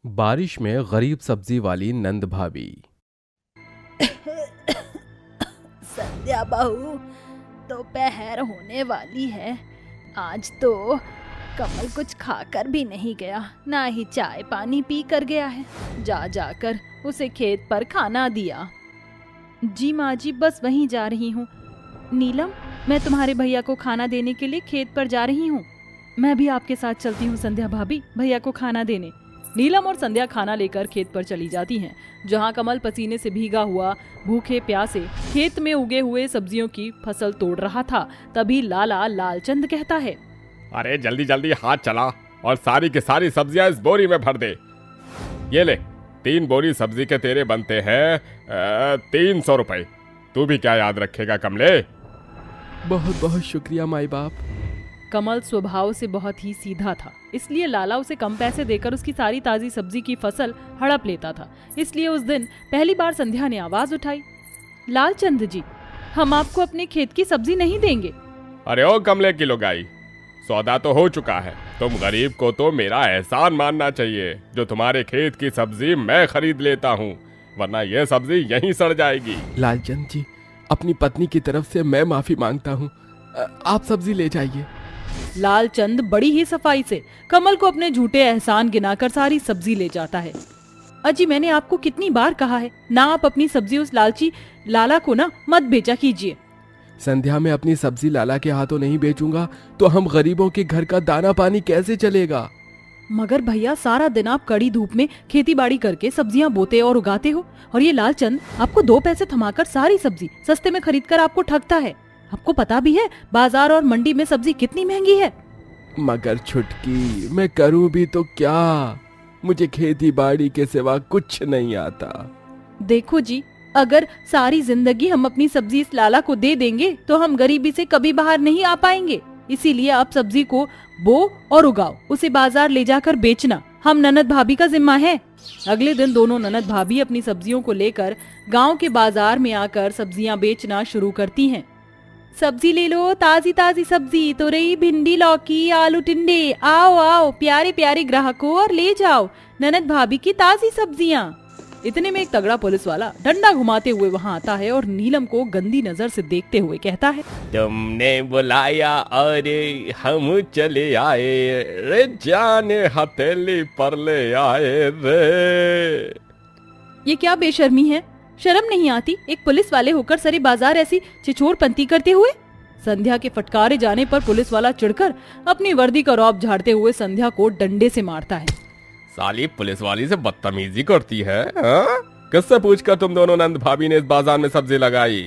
बारिश में गरीब सब्जी वाली नंद भाभी। संध्या बहू, दोपहर होने वाली है। आज तो कमल कुछ खाकर भी नहीं गया, ना ही चाय पानी पी कर गया है। जा जाकर उसे खेत पर खाना दिया। जी माँ जी, बस वहीं जा रही हूँ। नीलम, मैं तुम्हारे भैया को खाना देने के लिए खेत पर जा रही हूँ। मैं भी आपके साथ चलती हूँ संध्या भाभी, भैया को खाना देने। नीलम और संध्या खाना लेकर खेत पर चली जाती हैं, जहाँ कमल पसीने से भीगा हुआ भूखे प्यासे खेत में उगे हुए सब्जियों की फसल तोड़ रहा था। तभी लाला लालचंद कहता है, अरे जल्दी जल्दी हाथ चला और सारी की सारी सब्जियां इस बोरी में भर दे। ये ले, 3 बोरी सब्जी के तेरे बनते हैं 300 रुपए। तू भी क्या याद रखेगा कमले? बहुत बहुत शुक्रिया माई बाप। कमल स्वभाव से बहुत ही सीधा था, इसलिए लाला उसे कम पैसे देकर उसकी सारी ताजी सब्जी की फसल हड़प लेता था। इसलिए उस दिन पहली बार संध्या ने आवाज उठाई, लालचंद जी, हम आपको अपने खेत की सब्जी नहीं देंगे। अरे ओ कमले की लुगाई, सौदा तो हो चुका है। तुम गरीब को तो मेरा एहसान मानना चाहिए, जो तुम्हारे खेत की सब्जी मैं खरीद लेता हूँ, वरना यह सब्जी यहीं सड़ जाएगी। लालचंद जी, अपनी पत्नी की तरफ से मैं माफी मांगता हूँ। आप सब्जी ले जाइए। लालचंद बड़ी ही सफाई से कमल को अपने झूठे एहसान गिनाकर सारी सब्जी ले जाता है। अजी, मैंने आपको कितनी बार कहा है ना, आप अपनी सब्जी उस लालची लाला को ना मत बेचा कीजिए। संध्या में अपनी सब्जी लाला के हाथों नहीं बेचूंगा तो हम गरीबों के घर का दाना पानी कैसे चलेगा? मगर भैया, सारा दिन आप कड़ी धूप में खेती बाड़ी करके सब्जियां बोते और उगाते हो, और ये लालचंद आपको 2 पैसे थमाकर सारी सब्जी सस्ते में खरीद कर आपको ठगता है। आपको पता भी है बाजार और मंडी में सब्जी कितनी महंगी है। मगर छुटकी, मैं करूं भी तो क्या? मुझे खेती बाड़ी के सिवा कुछ नहीं आता। देखो जी, अगर सारी जिंदगी हम अपनी सब्जी इस लाला को दे देंगे तो हम गरीबी से कभी बाहर नहीं आ पाएंगे। इसीलिए आप सब्जी को बो और उगाओ, उसे बाजार ले जाकर बेचना हम ननद भाभी का जिम्मा है। अगले दिन दोनों ननद भाभी अपनी सब्जियों को लेकर गांव के बाजार में आकर सब्जियां बेचना शुरू करती हैं। सब्जी ले लो, ताजी ताजी सब्जी, तोरई, भिंडी, लौकी, आलू, टिंडे, आओ आओ प्यारे प्यारे ग्राहकों, और ले जाओ ननद भाभी की ताजी सब्जियां। इतने में एक तगड़ा पुलिस वाला डंडा घुमाते हुए वहां आता है और नीलम को गंदी नजर से देखते हुए कहता है, तुमने बुलाया और हम चले आए रे, जाने हथेली पर ले आए रे। ये क्या बेशर्मी है, शर्म नहीं आती एक पुलिस वाले होकर सरे बाजार ऐसी छिछोरपंती करते हुए। संध्या के फटकारे जाने पर पुलिस वाला चिढ़कर अपनी वर्दी का रौब झाड़ते हुए संध्या को डंडे से मारता है। साली पुलिस वाली से बदतमीजी करती है, हाँ? किससे पूछकर तुम दोनों नंद भाभी ने इस बाजार में सब्जी लगाई?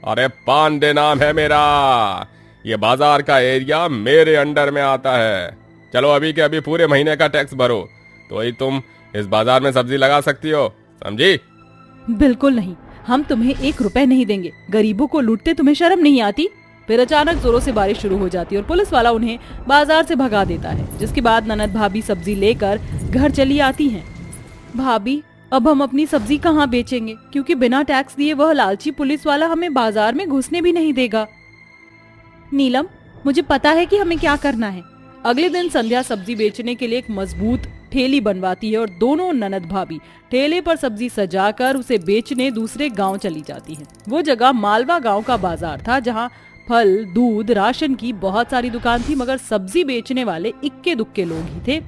अरे पांडे नाम है मेरा, ये बाजार का एरिया मेरे अंडर में आता है। चलो अभी के अभी पूरे महीने का टैक्स भरो, तो ही तुम इस बाजार में सब्जी लगा सकती हो, समझी? बिल्कुल नहीं, हम तुम्हें 1 रुपए नहीं देंगे। गरीबों को लूटते तुम्हें शर्म नहीं आती? फिर अचानक जोरों से बारिश शुरू हो जाती है और पुलिस वाला उन्हें बाजार से भगा देता है, जिसके बाद ननद भाभी सब्जी लेकर घर चली आती हैं। भाभी, अब हम अपनी सब्जी कहाँ बेचेंगे, क्योंकि बिना टैक्स दिए वह लालची पुलिस वाला हमें बाजार में घुसने भी नहीं देगा। नीलम, मुझे पता है कि हमें क्या करना है। अगले दिन संध्या सब्जी बेचने के लिए एक मजबूत ठेली बनवाती है और दोनों ननद भाभी ठेले पर सब्जी सजाकर उसे बेचने दूसरे गांव चली जाती हैं। वो जगह मालवा गांव का बाजार था, जहां फल, दूध, राशन की बहुत सारी दुकान थी, मगर सब्जी बेचने वाले इक्के दुक्के लोग ही थे।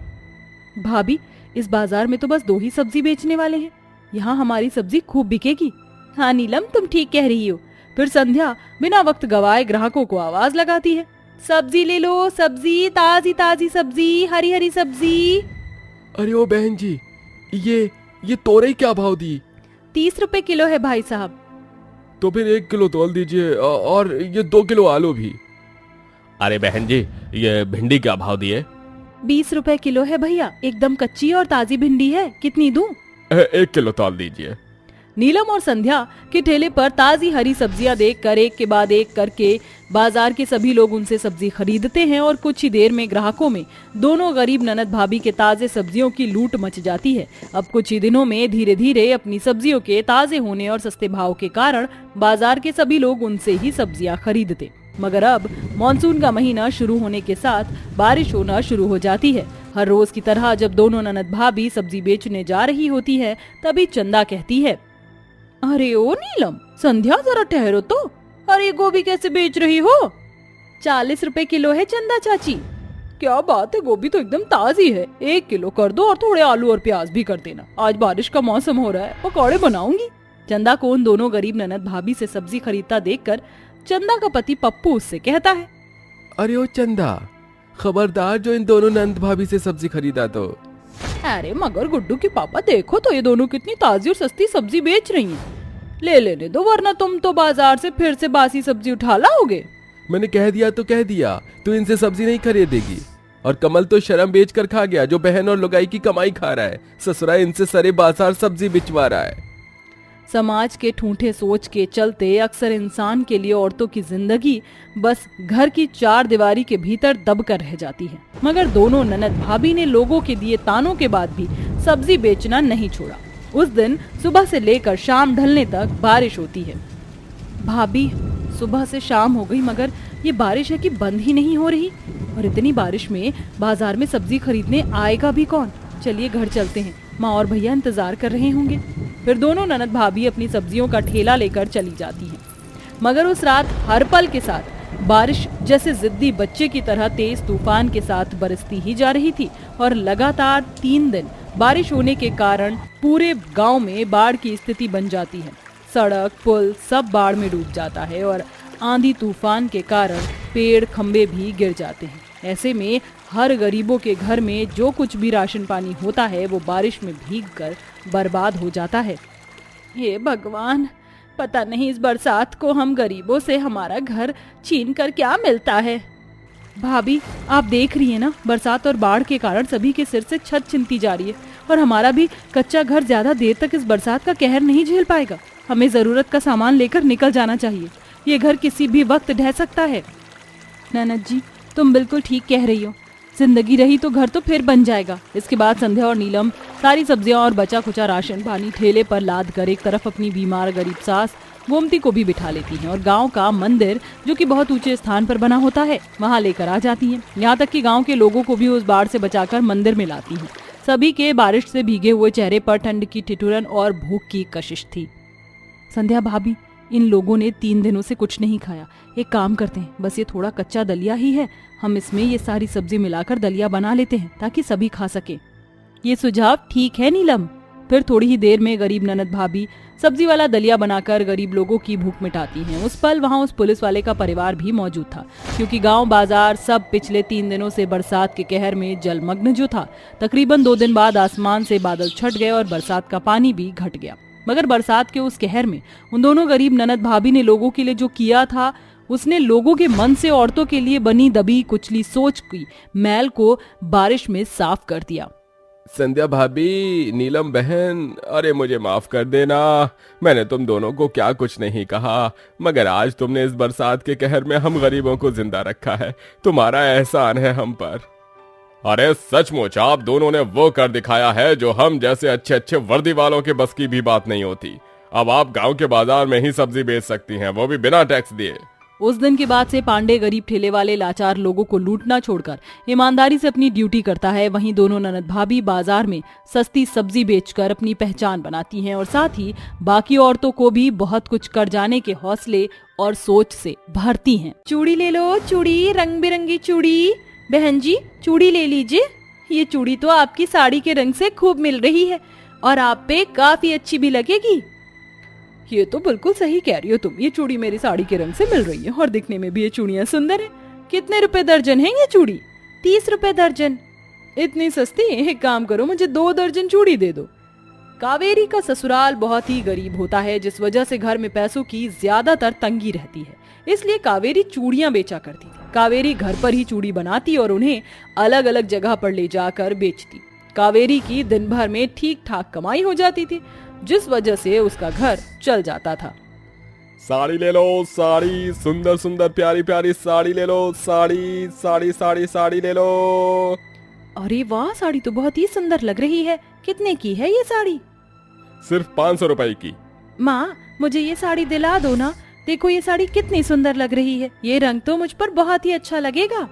भाभी, इस बाजार में तो बस 2 ही सब्जी बेचने वाले हैं, यहाँ हमारी सब्जी खूब बिकेगी। हाँ नीलम, तुम ठीक कह रही हो। फिर संध्या बिना वक्त गवाए ग्राहकों को आवाज लगाती है, सब्जी ले लो, सब्जी, ताजी ताजी सब्जी, हरी हरी सब्जी। अरे ओ बहन जी, ये तोरई क्या भाव दी? 30 रुपए किलो है भाई साहब। तो फिर 1 किलो तोल दीजिए, और ये 2 किलो आलू भी। अरे बहन जी, ये भिंडी क्या भाव दिए? 20 रुपए किलो है भैया, एकदम कच्ची और ताजी भिंडी है, कितनी दूं? 1 किलो तोल दीजिए। नीलम और संध्या के ठेले पर ताजी हरी सब्जियां देखकर एक के बाद एक करके बाजार के सभी लोग उनसे सब्जी खरीदते हैं और कुछ ही देर में ग्राहकों में दोनों गरीब ननद भाभी के ताजे सब्जियों की लूट मच जाती है। अब कुछ ही दिनों में धीरे धीरे अपनी सब्जियों के ताजे होने और सस्ते भाव के कारण बाजार के सभी लोग उनसे ही सब्जियां खरीदते। मगर अब मानसून का महीना शुरू होने के साथ बारिश होना शुरू हो जाती है। हर रोज की तरह जब दोनों ननद भाभी सब्जी बेचने जा रही होती है, तभी चंदा कहती है, अरे ओ नीलम, संध्या जरा ठहरो तो। अरे गोभी कैसे बेच रही हो? 40 रुपए किलो है चंदा चाची। क्या बात है, गोभी तो एकदम ताजी है। 1 किलो कर दो और थोड़े आलू और प्याज भी कर देना। आज बारिश का मौसम हो रहा है, पकौड़े बनाऊंगी। चंदा को उन दोनों गरीब ननद भाभी से सब्जी खरीदता देखकर चंदा का पति पप्पू उससे कहता है, अरे ओ चंदा, खबरदार जो इन दोनों नंद भाभी से सब्जी खरीदा तो। अरे मगर गुड्डू के पापा, देखो तो ये दोनों कितनी ताजी और सस्ती सब्जी बेच रही हैं। ले लेने दो, वरना तुम तो बाजार से फिर से बासी सब्जी उठा लाओगे। मैंने कह दिया तो कह दिया, तू इनसे सब्जी नहीं खरीदेगी। और कमल तो शर्म बेच कर खा गया, जो बहन और लुगाई की कमाई खा रहा है। ससुरा इनसे सरे बाजार सब्जी बिचवा रहा है। समाज के ठूठे सोच के चलते अक्सर इंसान के लिए औरतों की जिंदगी बस घर की 4 दीवारी के भीतर दब कर रह जाती है। मगर दोनों ननद भाभी ने लोगों के दिए तानों के बाद भी सब्जी बेचना नहीं छोड़ा। उस दिन सुबह से लेकर शाम ढलने तक बारिश होती है। भाभी, सुबह से शाम हो गई मगर ये बारिश है कि बंद ही नहीं हो रही। और इतनी बारिश में बाजार में सब्जी खरीदने आएगा भी कौन? चलिए घर चलते हैं, माँ और भैया इंतजार कर रहे होंगे। फिर दोनों ननद भाभी अपनी सब्जियों का ठेला लेकर चली जाती हैं। मगर उस रात हर पल के साथ बारिश जैसे जिद्दी बच्चे की तरह तेज तूफान के साथ बरसती ही जा रही थी। और लगातार 3 दिन बारिश होने के कारण पूरे गांव में बाढ़ की स्थिति बन जाती है। सड़क, पुल सब बाढ़ में डूब जाता है और आंधी तूफान के कारण पेड़ खंबे भी गिर जाते हैं। ऐसे में हर गरीबों के घर में जो कुछ भी राशन पानी होता है वो बारिश में भीगकर बर्बाद हो जाता है। हे भगवान, पता नहीं इस बरसात को हम गरीबों से हमारा घर छीन कर क्या मिलता है। भाभी, आप देख रही है ना, बरसात और बाढ़ के कारण सभी के सिर से छत छिनती जा रही है और हमारा भी कच्चा घर ज्यादा देर तक इस बरसात का कहर नहीं झेल पाएगा। हमें जरूरत का सामान लेकर निकल जाना चाहिए। ये घर किसी भी वक्त ढह सकता है। ननद जी, तुम बिल्कुल ठीक कह रही हो। जिंदगी रही तो घर तो फिर बन जाएगा। इसके बाद संध्या और नीलम सारी सब्जियां और बचा खुचा राशन पानी ठेले पर लाद कर एक तरफ अपनी बीमार गरीब सास गोमती को भी बिठा लेती हैं और गांव का मंदिर, जो कि बहुत ऊंचे स्थान पर बना होता है, वहां लेकर आ जाती हैं। यहाँ तक कि गांव के लोगों को भी उस बाढ़ से बचाकर मंदिर में लाती हैं। सभी के बारिश से भीगे हुए चेहरे पर ठंड की ठिठुरन और भूख की कशिश थी। संध्या भाभी, इन लोगों ने 3 दिनों से कुछ नहीं खाया। एक काम करते हैं, बस ये थोड़ा कच्चा दलिया ही है, हम इसमें ये सारी सब्जी मिलाकर दलिया बना लेते हैं ताकि सभी खा सके। ये सुझाव ठीक है नीलम। फिर थोड़ी ही देर में गरीब ननद भाभी सब्जी वाला दलिया बनाकर गरीब लोगों की भूख मिटाती हैं। उस पल वहाँ उस पुलिस वाले का परिवार भी मौजूद था, क्योंकि गांव बाजार सब पिछले 3 दिनों से बरसात के कहर में जलमग्न जो था। तकरीबन 2 दिन बाद आसमान से बादल छट गए और बरसात का पानी भी घट गया। मगर बरसात के उस कहर में उन दोनों गरीब ननद भाभी ने लोगों के लिए जो किया था, उसने लोगों के मन से औरतों के लिए बनी दबी कुचली सोच की मैल को बारिश में साफ कर दिया। संध्या भाभी, नीलम बहन, अरे मुझे माफ कर देना। मैंने तुम दोनों को क्या कुछ नहीं कहा, मगर आज तुमने इस बरसात के कहर में हम गरीबों को जिंदा रखा है। तुम्हारा एहसान है हम पर। अरे सचमुच आप दोनों ने वो कर दिखाया है जो हम जैसे अच्छे अच्छे वर्दी वालों के बस की भी बात नहीं होती। अब आप गांव के बाजार में ही सब्जी बेच सकती हैं, वो भी बिना टैक्स दिए। उस दिन के बाद से पांडे गरीब ठेले वाले लाचार लोगों को लूटना छोड़कर ईमानदारी से अपनी ड्यूटी करता है। वहीं दोनों ननद भाभी बाजार में सस्ती सब्जी बेचकर अपनी पहचान बनाती हैं और साथ ही बाकी औरतों को भी बहुत कुछ कर जाने के हौसले और सोच से भरती हैं। चूड़ी ले लो, चूड़ी, रंग बिरंगी चूड़ी। बहन जी, चूड़ी ले लीजिए। ये चूड़ी तो आपकी साड़ी के रंग से खूब मिल रही है और आप पे काफी अच्छी भी लगेगी। ये तो बिल्कुल सही कह रही हो तुम, ये चूड़ी मेरी साड़ी के रंग से मिल रही है और दिखने में भी ये चूड़ियां सुंदर है। कितने रुपए दर्जन है ये चूड़ी? 30 रुपए दर्जन। इतनी सस्ती? एक काम करो, मुझे 2 दर्जन चूड़ी दे दो। कावेरी का ससुराल बहुत ही गरीब होता है, जिस वजह से घर में पैसों की ज्यादातर तंगी रहती है। इसलिए कावेरी चूड़ियां बेचा करती थी। कावेरी घर पर ही चूड़ी बनाती और उन्हें अलग अलग जगह पर ले जाकर बेचती। कावेरी की दिन भर में ठीक ठाक कमाई हो जाती थी, जिस वजह से उसका घर चल जाता था। साड़ी ले लो, साड़ी, सुंदर सुंदर प्यारी प्यारी साड़ी ले लो, साड़ी साड़ी साड़ी साड़ी ले लो। अरे वाह, साड़ी तो बहुत ही सुंदर लग रही है। कितने की है ये साड़ी? सिर्फ 500 रुपए की। माँ, मुझे ये साड़ी दिला दो ना, देखो ये साड़ी कितनी सुंदर लग रही है, ये रंग तो मुझ पर बहुत ही अच्छा लगेगा।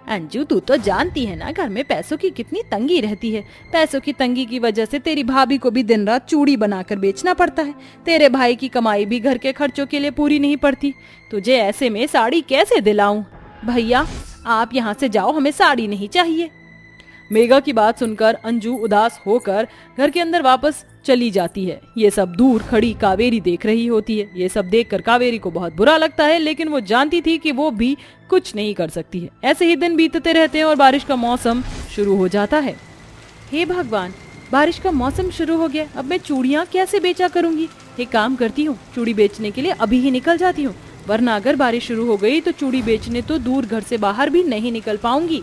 अंजू तू तो जानती है ना घर में पैसों की कितनी तंगी रहती है। पैसों की तंगी की वजह से तेरी भाभी को भी दिन रात चूड़ी बनाकर बेचना पड़ता है। तेरे भाई की कमाई भी घर के खर्चों के लिए पूरी नहीं पड़ती। तुझे ऐसे में साड़ी कैसे दिलाऊं? भैया आप यहाँ से जाओ, हमें साड़ी नहीं चाहिए। मेघा की बात सुनकर अंजू उदास होकर घर के अंदर वापस चली जाती है। ये सब दूर खड़ी कावेरी देख रही होती है। ये सब देखकर कावेरी को बहुत बुरा लगता है, लेकिन वो जानती थी कि वो भी कुछ नहीं कर सकती है। ऐसे ही दिन बीतते रहते हैं और बारिश का मौसम शुरू हो जाता है। हे भगवान, बारिश का मौसम शुरू हो गया, अब मैं चूड़ियाँ कैसे बेचा करूंगी? एक काम करती हूँ, चूड़ी बेचने के लिए अभी ही निकल जाती हूँ, वरना अगर बारिश शुरू हो गई तो चूड़ी बेचने तो दूर घर से बाहर भी नहीं निकल पाऊंगी।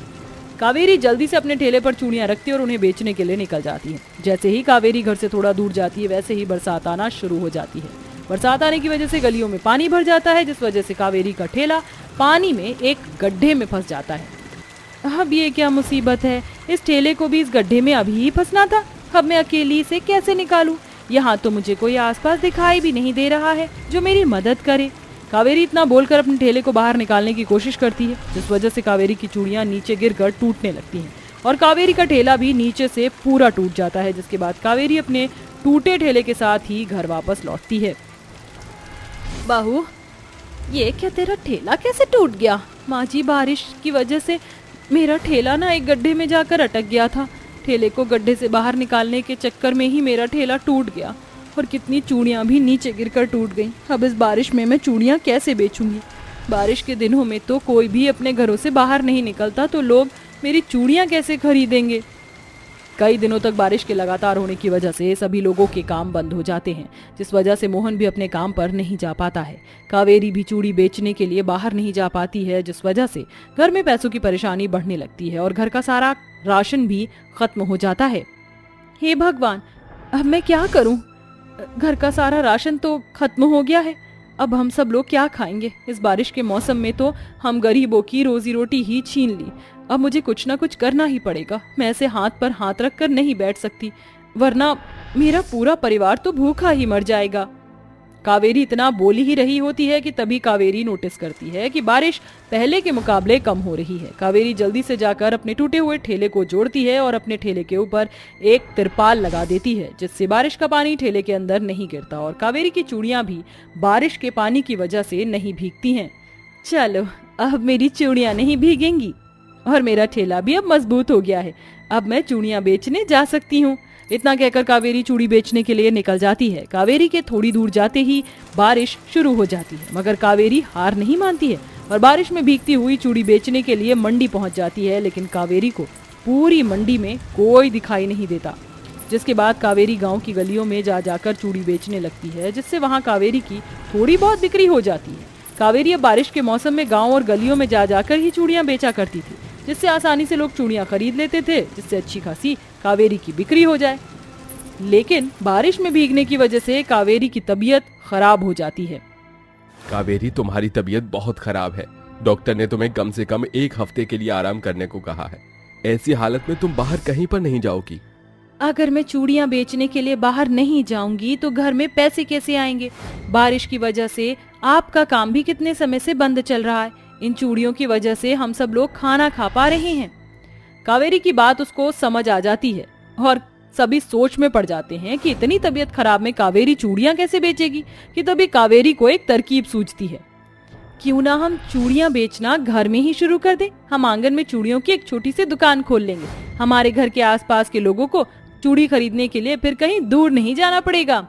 कावेरी जल्दी से अपने ठेले पर चूड़ियां रखती है और उन्हें बेचने के लिए निकल जाती है। जैसे ही कावेरी घर से थोड़ा दूर जाती है वैसे ही बरसात आना शुरू हो जाती है। बरसात आने की वजह से गलियों में पानी भर जाता है, जिस वजह से कावेरी का ठेला पानी में एक गड्ढे में फंस जाता है। अब ये क्या मुसीबत है, इस ठेले को भी इस गड्ढे में अभी ही फंसना था। अब मैं अकेली से कैसे निकालूं? यहाँ तो मुझे कोई आसपास दिखाई भी नहीं दे रहा है जो मेरी मदद करे। कावेरी इतना बोलकर अपने ठेले को बाहर निकालने की कोशिश करती है, जिस वजह से कावेरी की चूड़ियां नीचे गिरकर टूटने लगती हैं और कावेरी का ठेला भी नीचे से पूरा टूट जाता है। जिसके बाद कावेरी अपने टूटे ठेले के साथ ही घर वापस लौटती है। बहू, ये क्या तेरा ठेला कैसे टूट गया? माँ जी, बारिश की वजह से मेरा ठेला ना एक गड्ढे में जाकर अटक गया था। ठेले को गड्ढे से बाहर निकालने के चक्कर में ही मेरा ठेला टूट गया और कितनी चूड़ियां भी नीचे गिरकर टूट गईं। अब इस बारिश में मैं चूड़ियां कैसे बेचूंगी? बारिश के दिनों में तो कोई भी अपने घरों से बाहर नहीं निकलता, तो लोग मेरी चूड़ियां कैसे खरीदेंगे? कई दिनों तक बारिश के लगातार होने की वजह से सभी लोगों के काम बंद हो जाते हैं, जिस वजह से मोहन भी अपने काम पर नहीं जा पाता है। कावेरी भी चूड़ी बेचने के लिए बाहर नहीं जा पाती है, जिस वजह से घर में पैसों की परेशानी बढ़ने लगती है और घर का सारा राशन भी खत्म हो जाता है। हे भगवान, अब मैं क्या करूं? घर का सारा राशन तो खत्म हो गया है, अब हम सब लोग क्या खाएंगे? इस बारिश के मौसम में तो हम गरीबों की रोजी रोटी ही छीन ली। अब मुझे कुछ ना कुछ करना ही पड़ेगा। मैं ऐसे हाथ पर हाथ रख कर नहीं बैठ सकती, वरना मेरा पूरा परिवार तो भूखा ही मर जाएगा। कावेरी इतना बोली ही रही होती है कि तभी कावेरी नोटिस करती है कि बारिश पहले के मुकाबले कम हो रही है। कावेरी जल्दी से जाकर अपने टूटे हुए ठेले को जोड़ती है और अपने ठेले के ऊपर एक तिरपाल लगा देती है, जिससे बारिश का पानी ठेले के अंदर नहीं गिरता और कावेरी की चूड़ियां भी बारिश के पानी की वजह से नहीं भीगती हैं। चलो, अब मेरी चूड़ियां नहीं भीगेंगी और मेरा ठेला भी अब मजबूत हो गया है। अब मैं चूड़ियां बेचने जा सकती हूँ। इतना कहकर कावेरी चूड़ी बेचने के लिए निकल जाती है। कावेरी के थोड़ी दूर जाते ही बारिश शुरू हो जाती है, मगर कावेरी हार नहीं मानती है और बारिश में भीगती हुई चूड़ी बेचने के लिए मंडी पहुंच जाती है। लेकिन कावेरी को पूरी मंडी में कोई दिखाई नहीं देता, जिसके बाद कावेरी गांव की गलियों में जाकर चूड़ी बेचने लगती है, जिससे वहां कावेरी की थोड़ी बहुत बिक्री हो जाती है। कावेरी अब बारिश के मौसम में गाँव और गलियों में जाकर ही चूड़ियां बेचा करती थी, जिससे आसानी से लोग चूड़ियां खरीद लेते थे, जिससे अच्छी खासी कावेरी की बिक्री हो जाए। लेकिन बारिश में भीगने की वजह से कावेरी की तबीयत खराब हो जाती है। कावेरी, तुम्हारी तबीयत बहुत खराब है। डॉक्टर ने तुम्हें कम से कम 1 हफ्ते के लिए आराम करने को कहा है। ऐसी हालत में तुम बाहर कहीं पर नहीं जाओगी। अगर मैं चूड़ियां बेचने के लिए बाहर नहीं जाऊंगी तो घर में पैसे कैसे आएंगे? बारिश की वजह से आपका काम भी कितने समय से बंद चल रहा है। इन चूड़ियों की वजह से हम सब लोग खाना खा पा रहे हैं। कावेरी की बात उसको समझ आ जाती है और सभी सोच में पड़ जाते हैं कि इतनी तबीयत खराब में कावेरी चूड़ियां कैसे बेचेगी। कि तभी कावेरी को एक तरकीब सूझती है, क्यों ना हम चूड़ियां बेचना घर में ही शुरू कर दें। हम आंगन में चूड़ियों की एक छोटी सी दुकान खोल लेंगे। हमारे घर के आसपास के लोगों को चूड़ी खरीदने के लिए फिर कहीं दूर नहीं जाना पड़ेगा।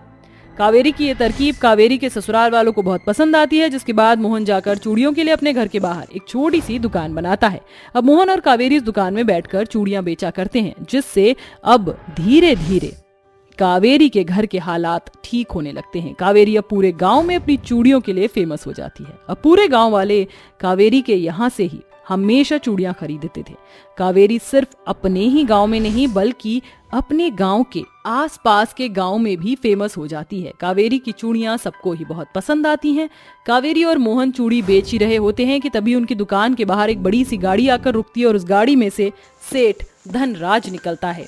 कावेरी की ये तरकीब कावेरी के ससुराल वालों को बहुत पसंद आती है, जिसके बाद मोहन जाकर चूड़ियों के लिए अपने घर के बाहर एक छोटी सी दुकान बनाता है। अब मोहन और कावेरी इस दुकान में बैठकर चूड़ियां बेचा करते हैं, जिससे अब धीरे धीरे कावेरी के घर के हालात ठीक होने लगते हैं। कावेरी अब पूरे गांव में अपनी चूड़ियों के लिए फेमस हो जाती है। अब पूरे गांव वाले कावेरी के यहाँ से ही हमेशा चूड़ियां खरीदते थे। कावेरी सिर्फ अपने ही गांव में नहीं बल्कि अपने गांव के आसपास के गांव में भी फेमस हो जाती है। कावेरी की चूड़ियां सबको ही बहुत पसंद आती हैं। कावेरी और मोहन चूड़ी बेच ही रहे होते हैं कि तभी उनकी दुकान के बाहर एक बड़ी सी गाड़ी आकर रुकती है और उस गाड़ी में से सेठ धनराज निकलता है।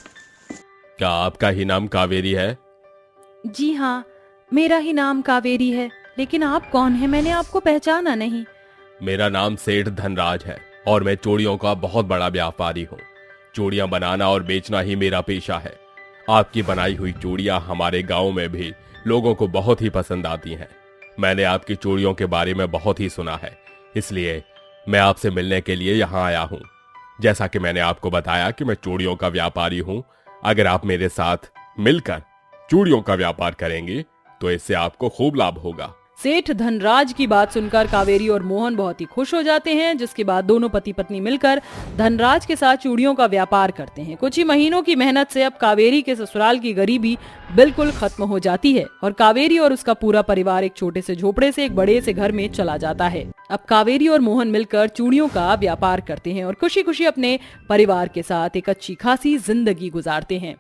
क्या आपका ही नाम कावेरी है? जी हाँ, मेरा ही नाम कावेरी है। लेकिन आप कौन हैं? मैंने आपको पहचाना नहीं। मेरा नाम सेठ धनराज है और मैं चूड़ियों का बहुत बड़ा व्यापारी हूँ। चूड़ियां बनाना और बेचना ही मेरा पेशा है। आपकी बनाई हुई चूड़ियां हमारे गांव में भी लोगों को बहुत ही पसंद आती हैं। मैंने आपकी चूड़ियों के बारे में बहुत ही सुना है, इसलिए मैं आपसे मिलने के लिए यहाँ आया हूँ। जैसा कि मैंने आपको बताया कि मैं चूड़ियों का व्यापारी हूँ, अगर आप मेरे साथ मिलकर चूड़ियों का व्यापार करेंगे तो इससे आपको खूब लाभ होगा। सेठ धनराज की बात सुनकर कावेरी और मोहन बहुत ही खुश हो जाते हैं, जिसके बाद दोनों पति पत्नी मिलकर धनराज के साथ चूड़ियों का व्यापार करते हैं। कुछ ही महीनों की मेहनत से अब कावेरी के ससुराल की गरीबी बिल्कुल खत्म हो जाती है और कावेरी और उसका पूरा परिवार एक छोटे से झोपड़े से एक बड़े से घर में चला जाता है। अब कावेरी और मोहन मिलकर चूड़ियों का व्यापार करते हैं और खुशी खुशी अपने परिवार के साथ एक अच्छी खासी जिंदगी गुजारते हैं।